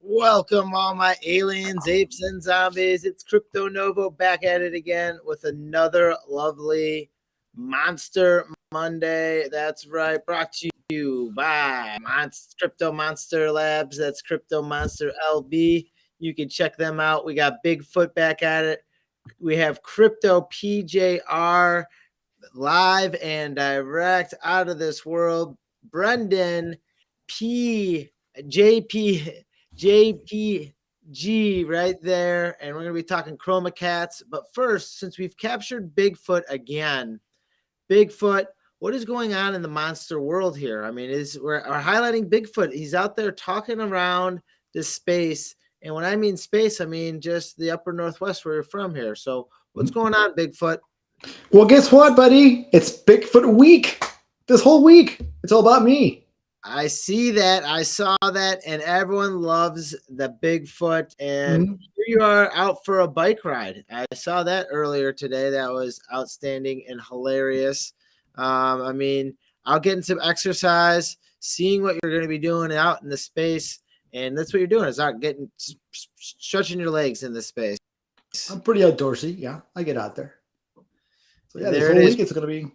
Welcome, all my aliens, apes, and zombies. It's Crypto Novo back at it again with another lovely Monster Monday. That's right, brought to you by Crypto Monster Labs. That's Crypto Monster LB. You can check them out. We got Bigfoot back at it. We have Crypto PJR live and direct out of this world. Brendan P. JP. JPG right there, and we're going to be talking Chroma Cats. But first, since we've captured Bigfoot again, Bigfoot, what is going on in the monster world here? I mean, we're highlighting Bigfoot. He's out there talking around this space, and when I mean space, I mean just the upper Northwest where you're from here. So what's going on, Bigfoot? Well, guess what, buddy? It's Bigfoot week. This whole week, it's all about me. I see that. I saw that, and everyone loves the Bigfoot. And here you are out for a bike ride. I saw that earlier today. That was outstanding and hilarious. I mean, out getting some exercise, seeing what you're going to be doing out in the space, and that's what you're doing is out getting stretching your legs in the space. I'm pretty outdoorsy. Yeah, I get out there. So yeah, this There whole it week it's going to be.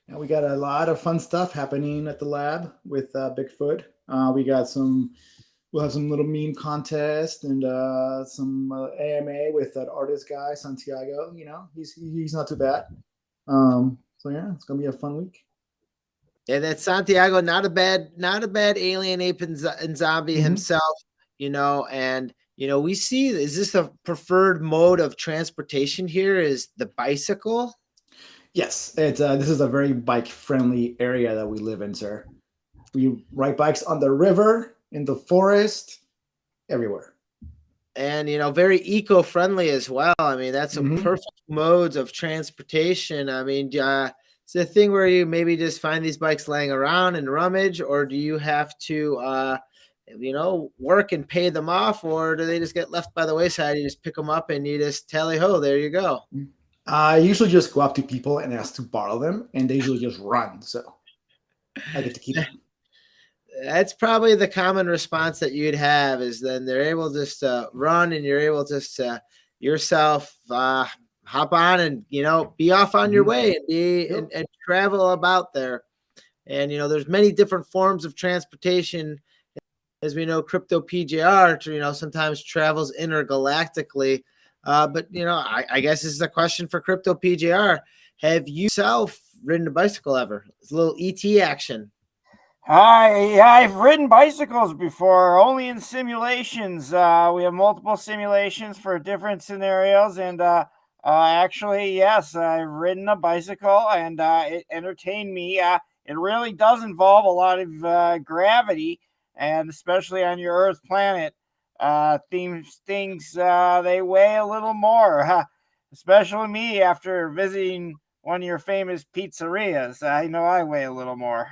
Yeah, we got a lot of fun stuff happening at the lab with Bigfoot. We'll have some little meme contest and some AMA with that artist guy Santiago. You know, he's not too bad. So yeah, it's gonna be a fun week. Yeah, that Santiago, not a bad alien ape and zombie himself. You know, and you know, we see, is this a preferred mode of transportation here? Is the bicycle? Yes, this is a very bike-friendly area that we live in, sir. We ride bikes on the river, in the forest, everywhere. And, you know, very eco-friendly as well. I mean, that's a perfect modes of transportation. I mean, it's a thing where you maybe just find these bikes laying around and rummage, or do you have to, you know, work and pay them off, or do they just get left by the wayside? You just pick them up and you just tally-ho, there you go. I usually just go up to people and ask to borrow them, and they usually just run. So I get to keep them. That's probably the common response that you'd have is then they're able just to run and you're able just to yourself hop on and, you know, be off on your way and and travel about there. And, you know, there's many different forms of transportation. As we know, Crypto PJR, you know, sometimes travels intergalactically. But, you know, I guess this is a question for Crypto PJR. Have you yourself ridden a bicycle ever? It's a little ET action. I've ridden bicycles before, only in simulations. We have multiple simulations for different scenarios. And actually, yes, I've ridden a bicycle and it entertained me. It really does involve a lot of gravity, and especially on your Earth planet. Things they weigh a little more, especially me after visiting one of your famous pizzerias. I know I weigh a little more.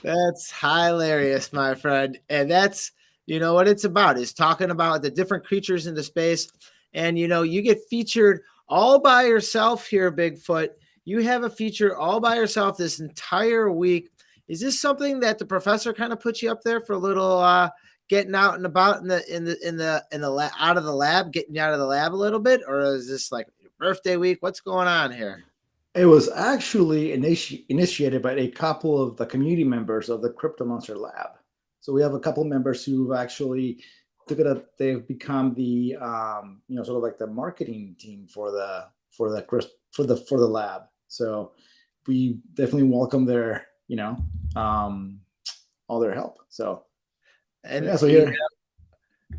That's hilarious, my friend. And that's, you know, what it's about is talking about the different creatures in the space. And, you know, you get featured all by yourself here, Bigfoot. You have a feature all by yourself this entire week. Is this something that the professor kind of put you up there for a little getting out and about in the out of the lab, getting you out of the lab a little bit, or is this like your birthday week? What's going on here? It was actually initiated by a couple of the community members of the Crypto Monster Lab. So we have a couple members who actually took it up. They've become the you know, sort of like the marketing team for the lab. So we definitely welcome their, you know, all their help. So and yeah, so here.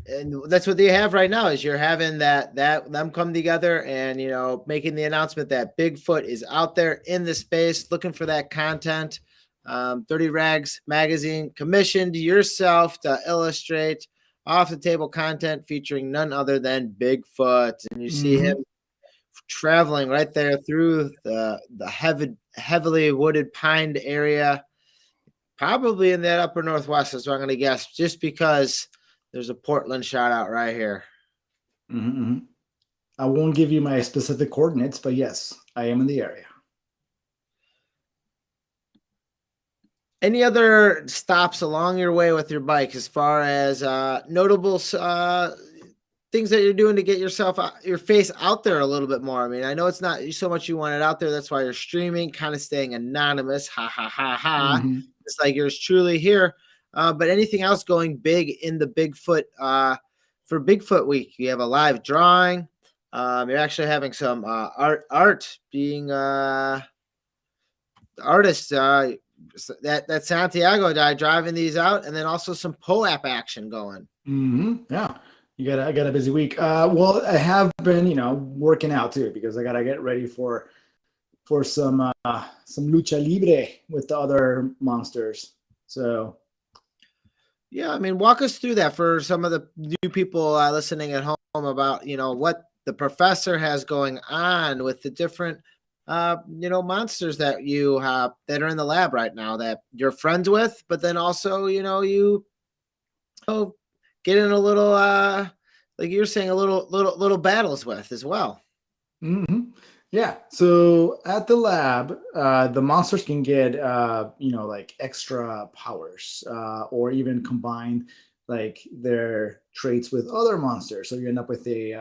And that's what they have right now is you're having that them come together and, you know, making the announcement that Bigfoot is out there in the space looking for that content. 30 Rags magazine commissioned yourself to illustrate off the table content featuring none other than Bigfoot. And you see him traveling right there through the heavily wooded pined area, probably in that upper northwest is what I'm going to guess, just because there's a Portland shout out right here. Mm-hmm. I won't give you my specific coordinates, but yes, I am in the area. Any other stops along your way with your bike as far as notable things that you're doing to get your face out there a little bit more? I mean, I know it's not so much you want it out there. That's why you're streaming, kind of staying anonymous. Ha, ha, ha, ha. Mm-hmm. It's like yours truly here. But anything else going big in the Bigfoot for Bigfoot Week? You have a live drawing. You're actually having some art being artists that Santiago guy driving these out, and then also some POAP action going. Mm-hmm. Yeah, I got a busy week. Well, I have been, working out too, because I gotta get ready for some lucha libre with the other monsters. So, yeah, I mean, walk us through that for some of the new people listening at home about what the professor has going on with the different monsters that you have that are in the lab right now that you're friends with, but then also you get in a little like you're saying, a little battles with as well. mm-hmm. Yeah. So at the lab, the monsters can get like extra powers, or even combine like their traits with other monsters. So you end up with a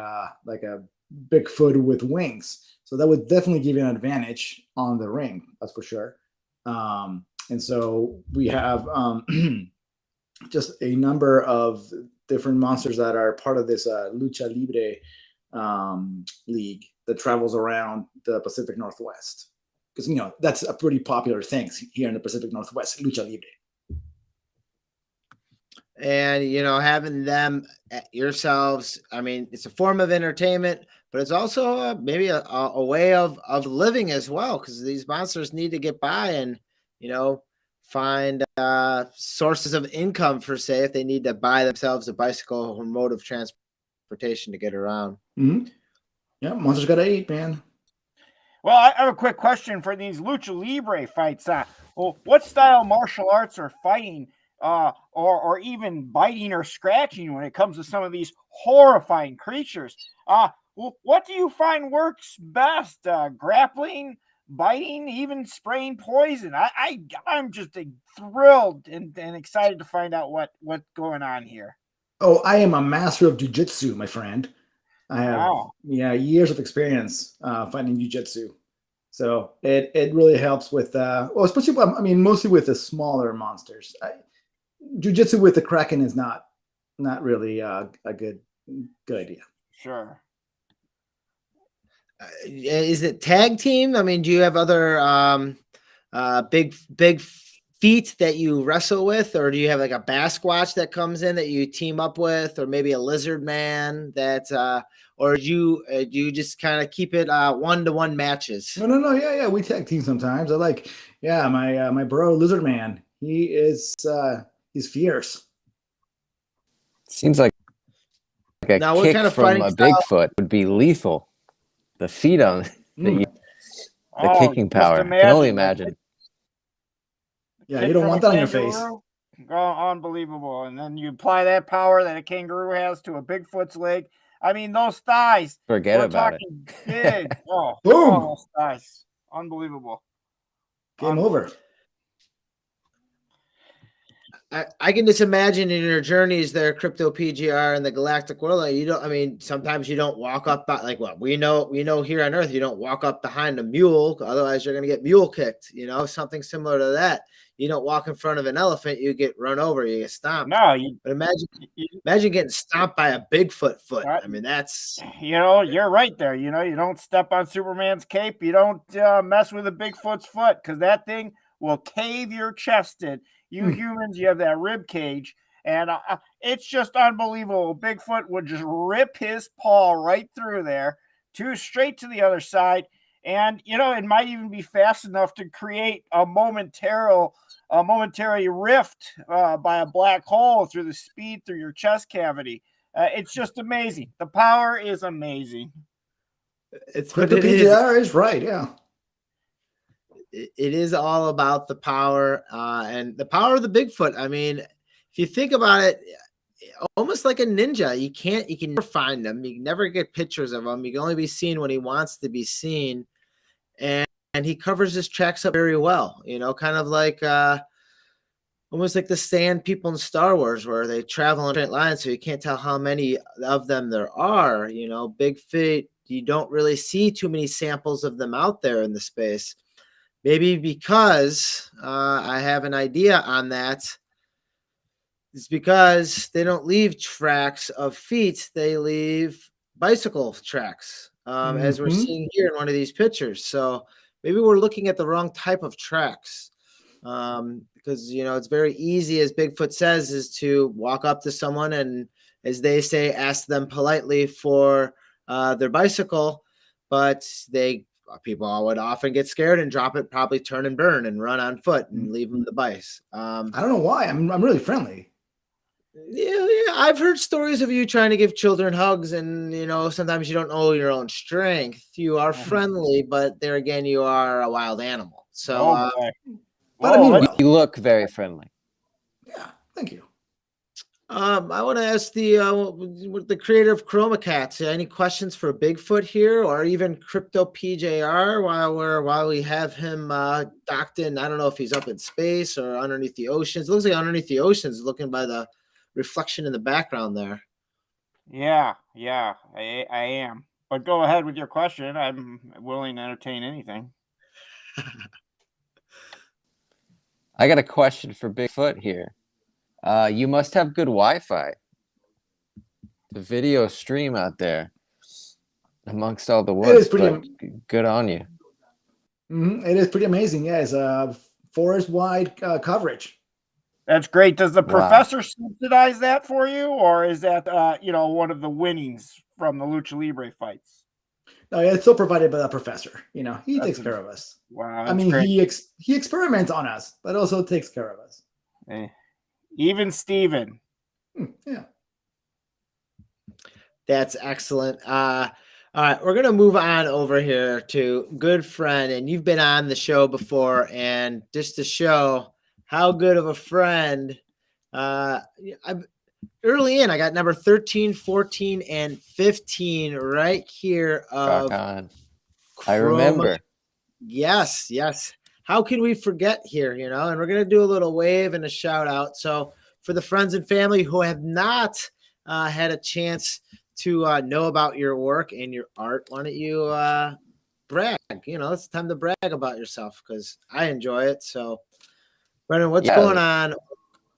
Bigfoot with wings. So that would definitely give you an advantage on the ring, that's for sure. And so we have just a number of different monsters that are part of this Lucha Libre league that travels around the Pacific Northwest. Because, that's a pretty popular thing here in the Pacific Northwest, Lucha Libre. And, having them yourselves, I mean, it's a form of entertainment, but it's also maybe a way of living as well, because these monsters need to get by and, find sources of income, for say, if they need to buy themselves a bicycle or mode of transportation to get around. Mm-hmm. Yeah, monsters gotta eat, man. Well, I have a quick question for these Lucha Libre fights. Well, what style martial arts or fighting or even biting or scratching when it comes to some of these horrifying creatures? What do you find works best? Grappling, biting, even spraying poison? I'm just thrilled and excited to find out what's going on here. Oh, I am a master of jiu-jitsu, my friend. I have years of experience fighting jiu-jitsu. So it really helps with especially mostly with the smaller monsters. Jiu-jitsu with the Kraken is not really a good idea. Sure. Is it tag team? I mean, do you have other big feet that you wrestle with, or do you have like a Basquatch that comes in that you team up with, or maybe a lizard man that or do you just kind of keep it 1-to-1 matches? No. Yeah. We tag team sometimes. I like, my bro Lizard Man. He is he's fierce. Seems like a Now, what kick kind of from fighting a style? Bigfoot would be lethal. The feet on the kicking power. I can only imagine. Yeah, you don't want that on your face. Unbelievable. And then you apply that power that a kangaroo has to a Bigfoot's leg. I mean, those thighs. Forget about it. Big. Boom. Those thighs. Unbelievable. Game over. I can just imagine in your journeys there, Crypto PGR and the galactic world, sometimes you don't walk up we know here on Earth, you don't walk up behind a mule, otherwise you're going to get mule kicked, something similar to that. You don't walk in front of an elephant, you get run over, you get stomped. No, but imagine getting stomped by a Bigfoot foot. I mean, that's you're right there. You don't step on Superman's cape. You don't mess with a Bigfoot's foot, because that thing will cave your chest in. You humans, you have that rib cage, and it's just unbelievable. Bigfoot would just rip his paw right through there, straight to the other side, and it might even be fast enough to create a momentary rift by a black hole through the speed through your chest cavity. It's just amazing. The power is amazing. It's Crypto PJR is right. Yeah. It is all about the power and the power of the Bigfoot. I mean, if you think about it, almost like a ninja, you can never find him. You can never get pictures of him. You can only be seen when he wants to be seen. And he covers his tracks up very well, kind of like almost like the sand people in Star Wars where they travel in straight lines, so you can't tell how many of them there are. Bigfoot, you don't really see too many samples of them out there in the space. Maybe because I have an idea on that. It's because they don't leave tracks of feet; they leave bicycle tracks, as we're seeing here in one of these pictures. So maybe we're looking at the wrong type of tracks, because it's very easy, as Bigfoot says, is to walk up to someone and, as they say, ask them politely for their bicycle, but people would often get scared and drop it, probably turn and burn and run on foot and leave them the bike. I don't know why. I'm really friendly. Yeah, I've heard stories of you trying to give children hugs, and sometimes you don't know your own strength. You are friendly, but there again, you are a wild animal. So, but I mean, you look very friendly. Yeah, thank you. I want to ask the creator of ChromaCats. Any questions for Bigfoot here, or even Crypto PJR? While we have him docked in, I don't know if he's up in space or underneath the oceans. It looks like underneath the oceans, looking by the reflection in the background there. Yeah, I am. But go ahead with your question. I'm willing to entertain anything. I got a question for Bigfoot here. You must have good Wi-Fi. The video stream out there amongst all the woods. Good on you. It is pretty amazing. Yeah, it's forest-wide coverage. That's great. Does the professor subsidize that for you, or is that one of the winnings from the Lucha Libre fights? No, it's still provided by the professor. He takes care of us. Wow. I mean, great. he experiments on us, but also takes care of us. Even Steven. Yeah. That's excellent. All right, we're going to move on over here to good friend, and you've been on the show before, and just to show how good of a friend, early in, I got number 13, 14, and 15 right here. I remember. Yes. How can we forget here, and we're going to do a little wave and a shout out. So for the friends and family who have not had a chance to know about your work and your art, why don't you brag? It's time to brag about yourself, because I enjoy it. So Brendan, what's going on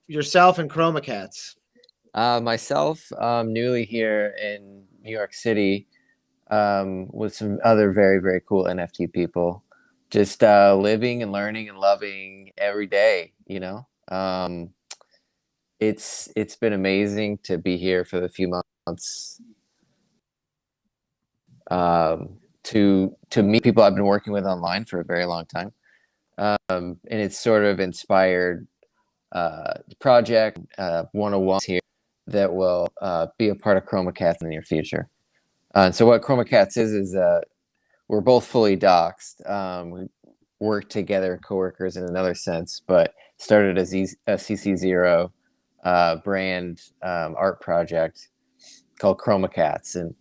yourself and ChromaCats? Myself, newly here in New York City, with some other very, very cool NFT people, just living and learning and loving every day. It's been amazing to be here for the few months, to meet people I've been working with online for a very long time. And it's sort of inspired the project 101 here that will be a part of ChromaCats in the near future. And so what ChromaCats is we're both fully doxed. We work together, coworkers in another sense, but started as a CC0 brand art project called ChromaCats. And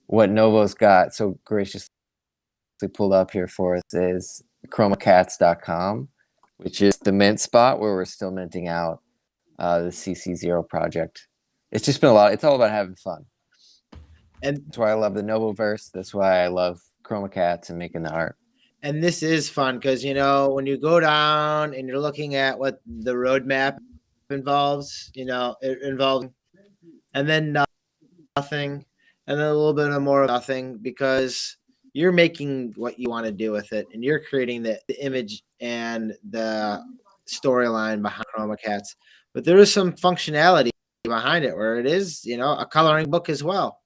what Novo's got so graciously pulled up here for us is chromacats.com, which is the mint spot where we're still minting out the CC0 project. It's just been a lot. It's all about having fun. And that's why I love the Novoverse. That's why I love ChromaCats and making the art. And this is fun because, when you go down and you're looking at what the roadmap involves, it involves and then nothing, and then a little bit more of nothing, because you're making what you want to do with it, and you're creating the image and the storyline behind ChromaCats. But there is some functionality behind it where it is, a coloring book as well.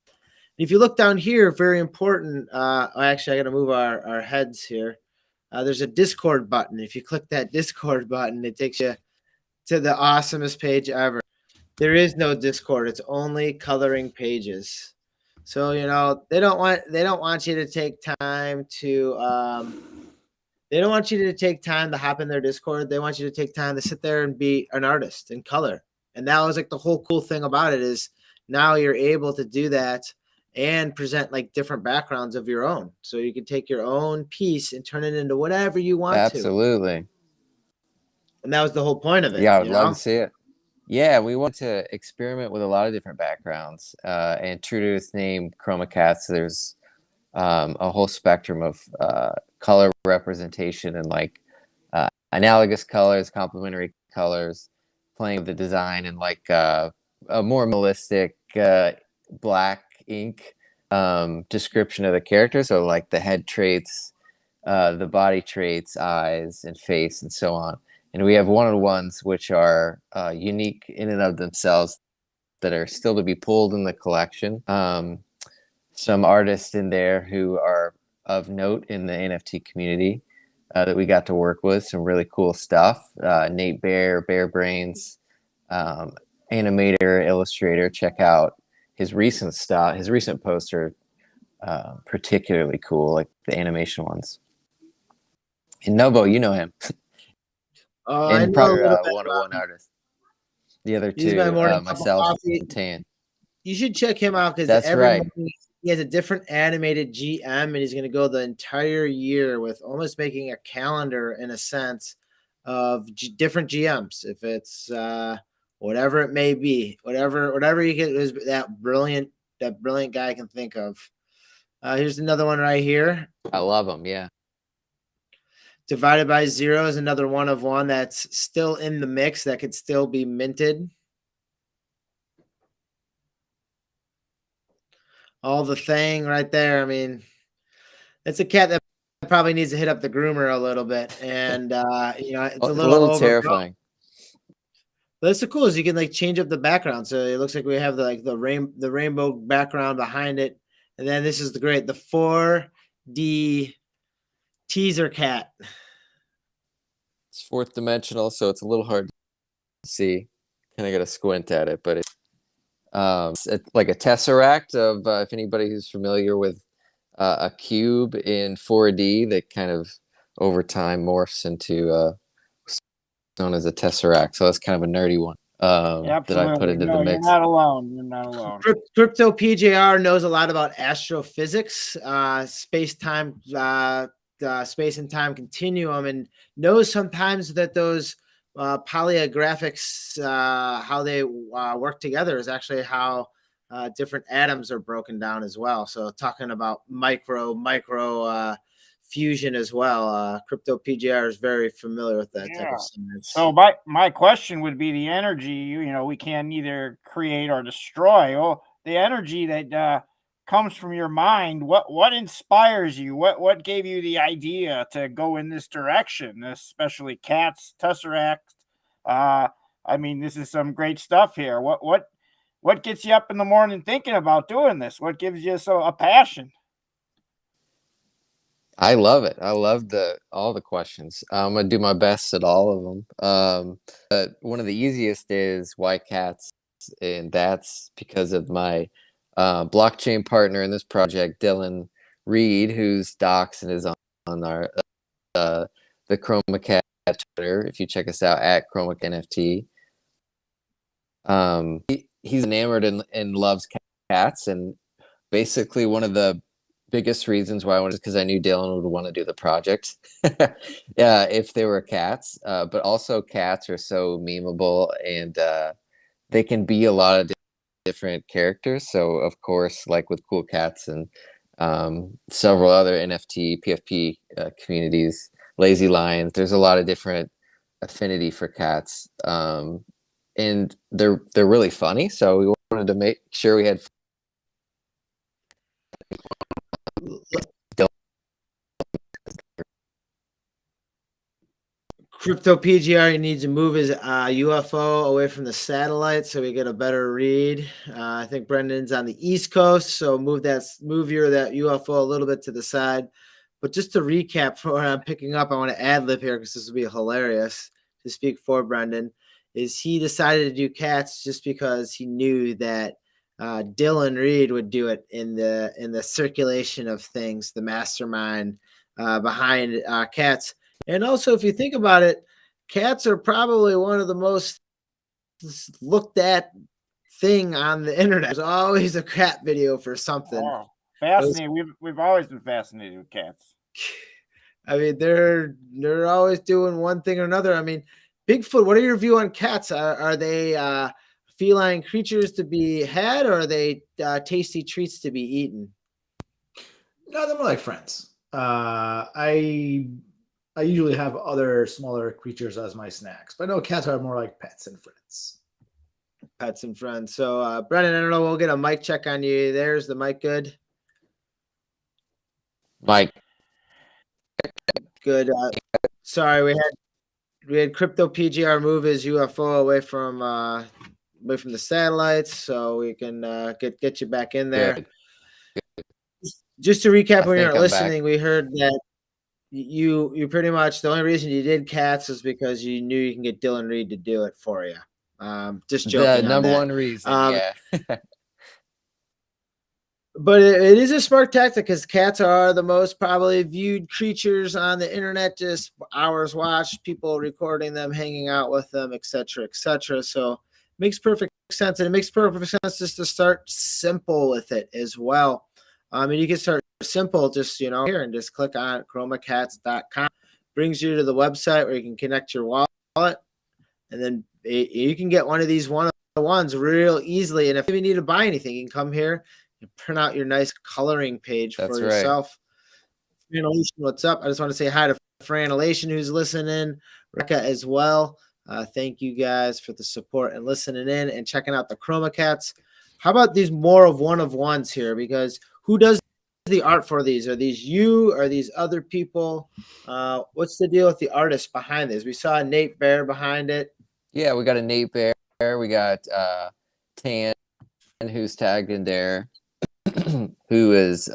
And if you look down here, very important. Actually, I got to move our heads here. There's a Discord button. If you click that Discord button, it takes you to the awesomest page ever. There is no Discord. It's only coloring pages. So they don't want you to take time to they don't want you to take time to hop in their Discord. They want you to take time to sit there and be an artist and color. And that was like the whole cool thing about it is now you're able to do that and present like different backgrounds of your own. So you can take your own piece and turn it into whatever you want to. Absolutely. And that was the whole point of it. Yeah, I would love to see it. Yeah, we want to experiment with a lot of different backgrounds. And true to its name, Chroma Cats, there's a whole spectrum of color representation and like analogous colors, complementary colors, playing with the design and like a more minimalistic black ink description of the character. So like the head traits, the body traits, eyes and face and so on. And we have one-on-ones which are unique in and of themselves that are still to be pulled in the collection. Some artists in there who are of note in the NFT community that we got to work with. Some really cool stuff. Nate Bear, Bear Brains, animator, illustrator. Check out his recent stuff. His recent posts are particularly cool, like the animation ones. And Novo, you know him. And probably one-on-one artist. The other two, myself and Tan. You should check him out because that's right. He has a different animated GM, and he's going to go the entire year with almost making a calendar in a sense of different GMs. If it's whatever it may be, whatever you get is that brilliant guy can think of. Here's another one right here. I love him. Yeah. Divided by Zero is another one of one that's still in the mix that could still be minted. All the thing right there. I mean, it's a cat that probably needs to hit up the groomer a little bit. And, it's a little terrifying. But it's so cool is you can like change up the background. So it looks like we have the rainbow background behind it. And then this is the 4D teaser cat. It's fourth dimensional, so it's a little hard to see. Kind of got to squint at it, but it's like a tesseract of if anybody who's familiar with a cube in 4D that kind of over time morphs into known as a tesseract. So that's kind of a nerdy one that I put into the mix. You're not alone. Crypto PJR knows a lot about astrophysics, space and time continuum, and knows sometimes that those polygraphics, how they work together is actually how different atoms are broken down as well. So talking about micro fusion as well. Crypto PGR is very familiar with that type of science. So my question would be the energy, we can neither create or destroy. Oh, the energy that comes from your mind, what inspires you? What gave you the idea to go in this direction, especially cats, tesseract? This is some great stuff here. What gets you up in the morning thinking about doing this? What gives you a passion? I love it. I love all the questions. I'm gonna do my best at all of them. One of the easiest is why cats, and that's because of my blockchain partner in this project, Dylan Reed, whose docs and is on our the Chroma Cat Twitter. If you check us out at Chroma NFT, he's enamored and loves cats, and basically one of the biggest reasons why I wanted, because I knew Dylan would want to do the project. If they were cats, but also cats are so memeable and they can be a lot of different characters. So of course, like with Cool Cats and several other NFT PFP communities, Lazy Lions, there's a lot of different affinity for cats, and they're really funny. So we wanted to make sure we had Crypto PGR needs to move his UFO away from the satellite so we get a better read. I think Brendan's on the East Coast, so move that UFO a little bit to the side. But just to recap for what I'm picking up, I want to ad lib here because this will be hilarious to speak for Brendan. Is he decided to do cats just because he knew that Dylan Reed would do it in the circulation of things, the mastermind behind cats. And also, if you think about it, cats are probably one of the most looked at thing on the internet. There's always a cat video for something. Oh, fascinating. We've always been fascinated with cats. I mean, they're always doing one thing or another. I mean, Bigfoot. What are your view on cats? Are they feline creatures to be had, or are they tasty treats to be eaten? No, they're more like friends. I usually have other smaller creatures as my snacks, but no, cats are more like pets and friends. Pets and friends. So, Brennan, I don't know. We'll get a mic check on you. There's the mic. Good. Mike, Good. Sorry, we had Crypto PGR move his UFO away from the satellites, so we can get you back in there. good. Just to recap, I when you're think I'm listening, we heard that you pretty much, the only reason you did cats is because you knew you can get Dylan Reed to do it for you. Just joking. The on number that. one reason, yeah. But it is a smart tactic because cats are the most probably viewed creatures on the internet. Just hours watched, people recording them, hanging out with them, etc., etc. So it makes perfect sense, and it makes perfect sense just to start simple with it as well. And you can start simple, just here, and just click on chromacats.com. Brings you to the website where you can connect your wallet, and then you can get one of these one-on-ones real easily. And if you need to buy anything, you can come here. You print out your nice coloring page for yourself. Franelation, what's up? I just want to say hi to Franelation who's listening, Rebecca as well. Thank you guys for the support and listening in and checking out the Chroma Cats. How about these more of one-of-ones here? Because who does the art for these? Are these you? Are these other people? What's the deal with the artist behind this? We saw Nate Bear behind it. Yeah, we got a Nate Bear. We got Tan, who's tagged in there. Who is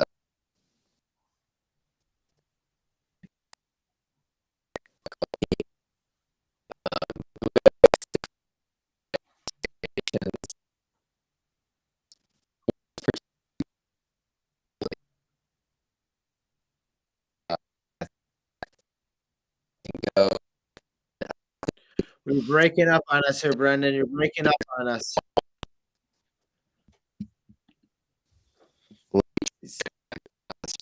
You're breaking up on us here, Brendan. You're breaking up on us.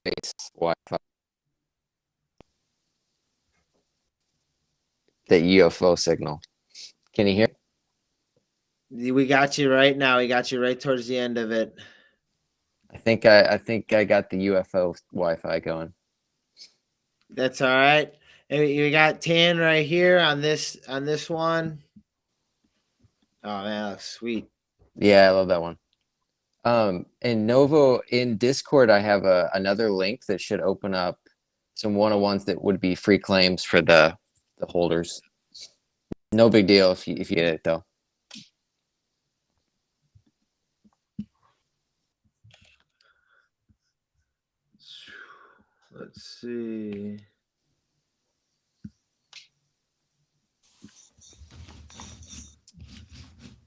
space Wi-Fi. The UFO signal. Can you hear? We got you right now. We got you right towards the end of it. I think I got the UFO Wi-Fi going. That's all right. And we got Tan right here on this one. Oh man, sweet. Yeah, I love that one. In Novo, in Discord, I have another link that should open up some one-on-ones that would be free claims for the holders. No big deal if you get it though. Let's see.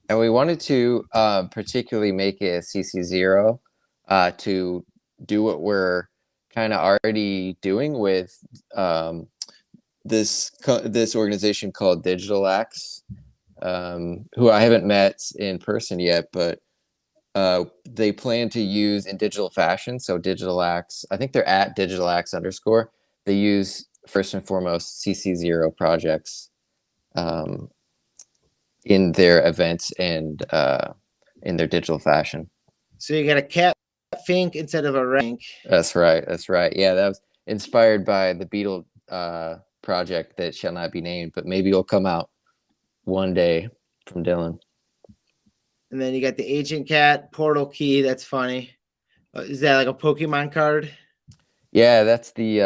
And we wanted to particularly make it a CC0 to do what we're kind of already doing with this organization called Digital Axe, who I haven't met in person yet, but they plan to use in digital fashion. So Digital Axe, I think they're at Digital Axe _. They use first and foremost CC0 projects in their events and in their digital fashion. So you got a cat fink instead of a rank. That's right. That's right. Yeah, that was inspired by the Beetle project that shall not be named, but maybe it'll come out one day from Dylan. And then you got the Agent Cat Portal Key. That's funny. Is that like a Pokemon card? Yeah, that's the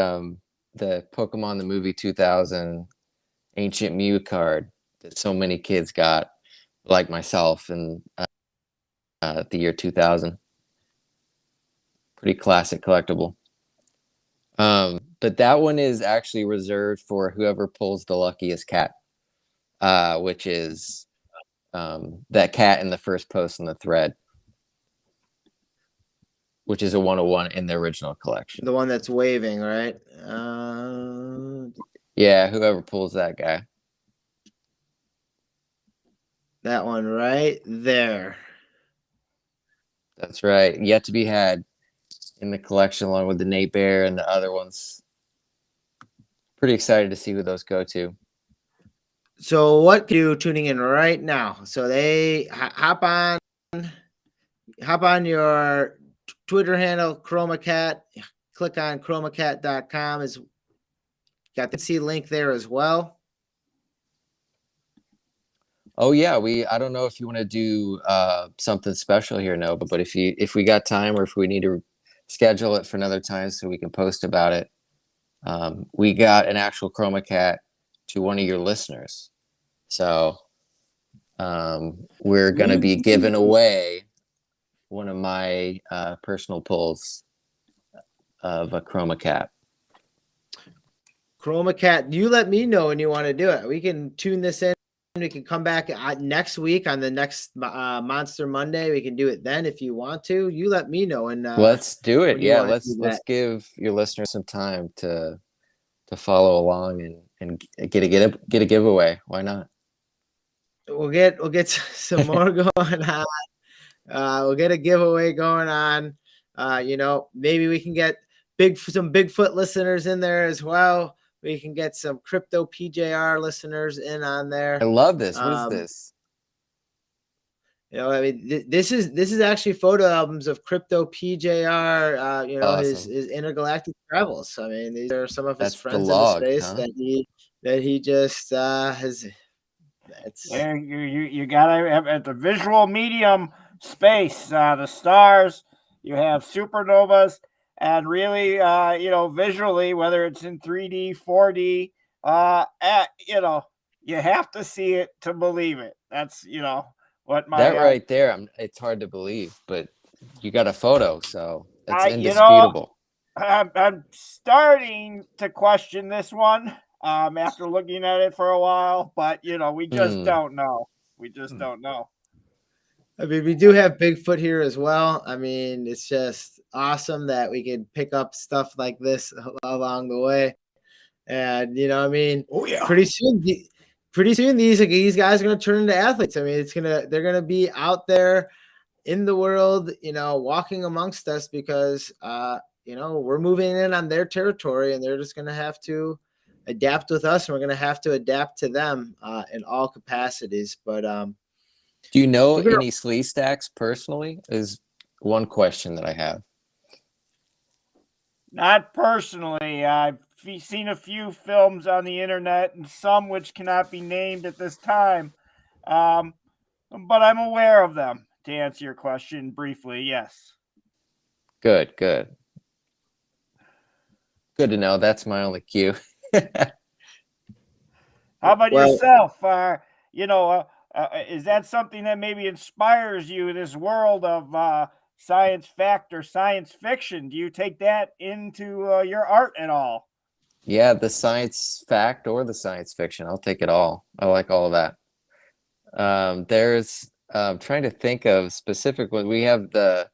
Pokemon the Movie 2000 Ancient Mew card that so many kids got, like myself, in the year 2000. Pretty classic collectible. But that one is actually reserved for whoever pulls the luckiest cat, which is that cat in the first post in the thread. which is a 101 in the original collection. The one that's waving, right? Yeah, whoever pulls that guy. That one right there. That's right. Yet to be had in the collection, along with the Nate Bear and the other ones. Pretty excited to see who those go to. So what you tuning in right now? So they hop on your Twitter handle, ChromaCat. Click on chromacat.com. Is got the C link there as well. Oh yeah, I don't know if you want to do something special here, Nova, but if we got time or if we need to schedule it for another time so we can post about it, we got an actual ChromaCat to one of your listeners. So we're gonna be giving away one of my personal pulls of a ChromaCat. ChromaCat, you let me know when you want to do it. We can tune this in. We can come back next week on the next Monster Monday. We can do it then if you want to. You let me know. And let's do it. Yeah, let's that. give your listeners some time to follow along and get a giveaway. Why not? We'll get some more going on. We'll get a giveaway going on. Maybe we can get some Bigfoot listeners in there as well. We can get some Crypto PJR listeners in on there. I love this. What is this? This is actually photo albums of Crypto PJR. Awesome. his intergalactic travels. I mean, these are some of his That's the friends log, in the space huh? that he just has. Yeah, you gotta have at the visual medium space, the stars. You have supernovas, and really, visually, whether it's in 3D, 4D, you have to see it to believe it. That's what my that right there. It's hard to believe, but you got a photo, so that's indisputable. I'm starting to question this one. After looking at it for a while, but we just don't know. We just don't know. I mean, we do have Bigfoot here as well. I mean, it's just awesome that we can pick up stuff like this along the way. And Oh yeah. pretty soon these guys are going to turn into athletes. I mean, they're going to be out there in the world, walking amongst us because we're moving in on their territory, and they're just going to have to adapt with us, and we're going to have to adapt to them in all capacities. But do you know any Sleestaks personally? Is one question that I have. Not personally. I've seen a few films on the internet, and some which cannot be named at this time. But I'm aware of them. To answer your question briefly, yes. Good to know. That's my only cue. How about yourself? Is that something that maybe inspires you, this world of science fact or science fiction? Do you take that into your art at all? Yeah, the science fact or the science fiction. I'll take it all. I like all of that. There's trying to think of specific ones. We have the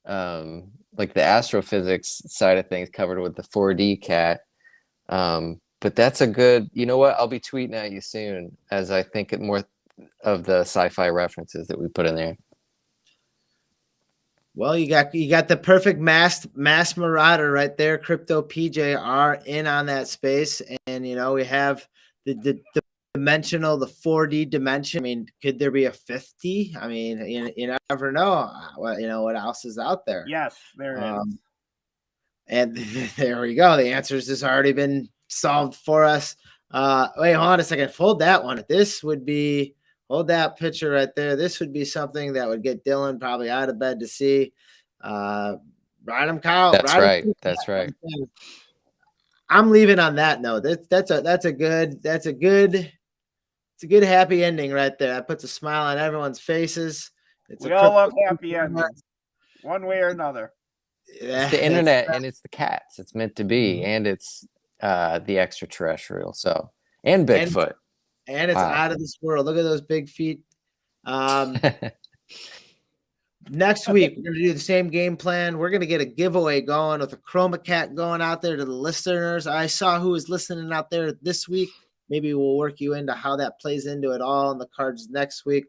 like the astrophysics side of things covered with the 4D cat. But that's a good, you know what? I'll be tweeting at you soon as I think it more of the sci-fi references that we put in there. Well, you got the perfect mass marauder right there, Crypto PJR in on that space, and we have the dimensional, the 4D dimension. I mean, could there be a 50? I mean, you never know. What else is out there? Yes, there is. And there we go. The answers has already been solved for us. Wait, hold on a second. Hold that one. Hold that picture right there. This would be something that would get Dylan probably out of bed to see. Ride him, Kyle. That's right. That's right. I'm leaving on that note. That's a good happy ending right there. That puts a smile on everyone's faces. We all love happy endings, one way or another. It's the internet, and it's the cats. It's meant to be, and it's the extraterrestrial. So, and Bigfoot. And it's out of this world. Look at those big feet. Next week, we're going to do the same game plan. We're going to get a giveaway going with a Chroma Cat going out there to the listeners. I saw who was listening out there this week. Maybe we'll work you into how that plays into it all in the cards next week.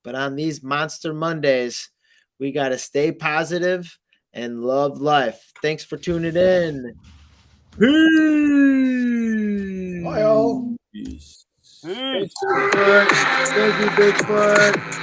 But on these Monster Mondays, we got to stay positive and love life. Thanks for tuning in. Peace. Bye, all. Thanks, Bigfoot. Thank you, Bigfoot.